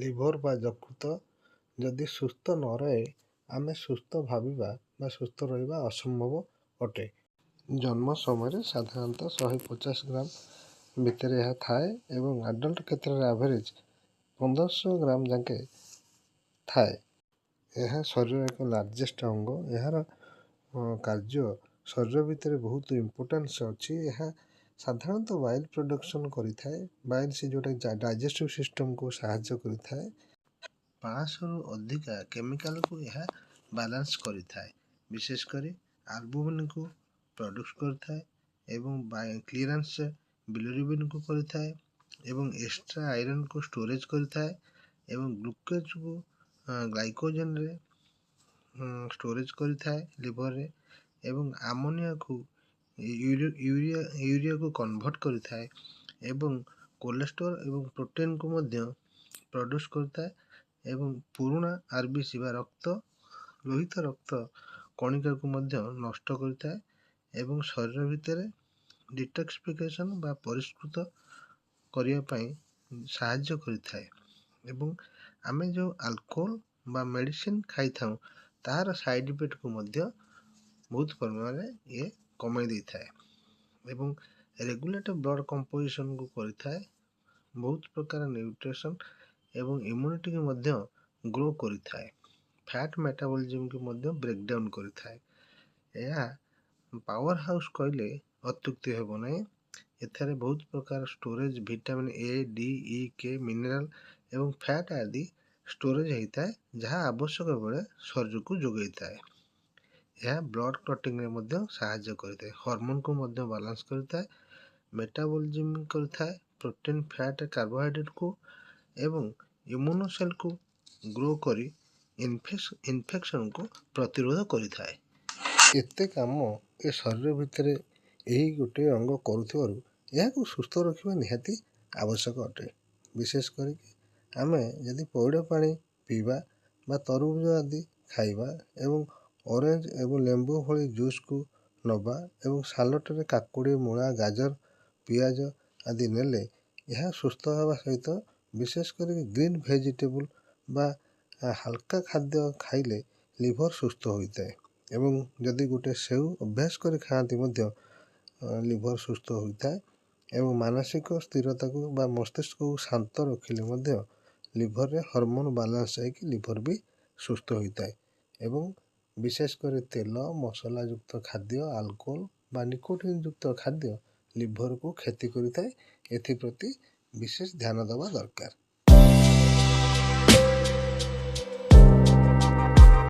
Liver बा यकृत जदि सुस्थ न रहे आमे सुस्थ भाविबा बा सुस्थ रहिबा असंभव अटे। जन्म समय साधारणतः 150 ग्राम भितर यह थाए एवं आडल्ट क्षेत्र में एवरेज 1500 ग्राम जाके थाए। यह शरीर एक लार्जेस्ट अंग। यार कार्य शरीर भितर बहुत इम्पोर्टेंस अच्छी। यह साधारणतः वाइल प्रोडक्शन करिथाए। वाइल से जोटा डाइजेस्टिव सिस्टम को साहाय्य करिथाए। 500 रु अधिका केमिकल को यह बैलेंस करिथाए। विशेषकर आल्बुमिन को प्रोड्यूस करिथाए एवं क्लीयरेंस बिलिरुबिन को करिथाए एवं एक्स्ट्रा आयरन को स्टोरेज करिथाए एवं ग्लूकोज को ग्लाइकोजन रे स्टोरेज करिथाए लिवर रे एवं अमोनिया को यूरिया को कन्वर्ट करिथाए एवं कोलेस्ट्रॉल एवं प्रोटीन को मध्य प्रोड्यूस करता एवं पुराना आरबीसी बा रक्त लोहित रक्त कणिका को मध्य नष्ट करता एवं शरीर भितर डिटॉक्सिफिकेशन बा परिष्कृत करिया पई साहाय्य करिथाए एवं आमे जो अल्कोहल बा मेडिसिन खाई थाउ तार साइड इफेक्ट को मध्य बहुत परिमाण में ये कमाई देता है एवं रेगुलेटर ब्लड कंपोजिशन को करिथाए। बहुत प्रकार न्यूट्रिशन एवं इम्यूनिटी के मध्य ग्रो करिथाए। फैट मेटाबॉलिज्म के मध्य ब्रेक डाउन करिथाए। यह पावर हाउस कहले अत्युक्ति हेबो नहीं। एथारे बहुत प्रकार storage vitamin A D E के मिनरल एवं फैट आदि स्टोरेज होता है जहाँ आवश्यक बेले शरीर को जोगाइଥାଏ। यह ब्लड क्लॉटिंग रे मध्य सहायता करता है। हार्मोन को मध्य बैलेंस करता है। मेटाबॉलिज्म करता है। प्रोटीन फैट कार्बोहाइड्रेट को एवं इम्यूनो सेल को ग्रो करी इन्फेक्शन को प्रतिरोध करता है। एते काम ए शरीर भितर यही गोटे अंग करुथिबारु यह सुस्थ रखिबा निहाती आवश्यक अटे। विशेष करके आमे यदि पौड़ पानी पीवा बा तरबूज आदि खाइबा एवं ऑरेंज एवं लेंबू भली जूस को नबा एवं सालट रे काकुड़ी मूला गाजर पियाज आदि नेले यह सुस्थ होगा सहित विशेष करके ग्रीन वेजिटेबल बा हल्का खाद्य खाइले लिवर सुस्थ होता है एवं जदि गोटे सेव अभ्यास कर खाती मध्य लिवर सुस्थ होता है एवं मानसिक स्थिरता को बा मस्तिष्क को शांत रखिले मध्य लिवर रे हार्मोन बैलेंस होइकि लिवर भी सुस्थ होता है एवं विशेषकर तेल मसला युक्त खाद्य अल्कोहल बा निकोटिन युक्त खाद्य लिवर को क्षति करिଥାଏ। एथिप्रति विशेष ध्यान देवा दरकार।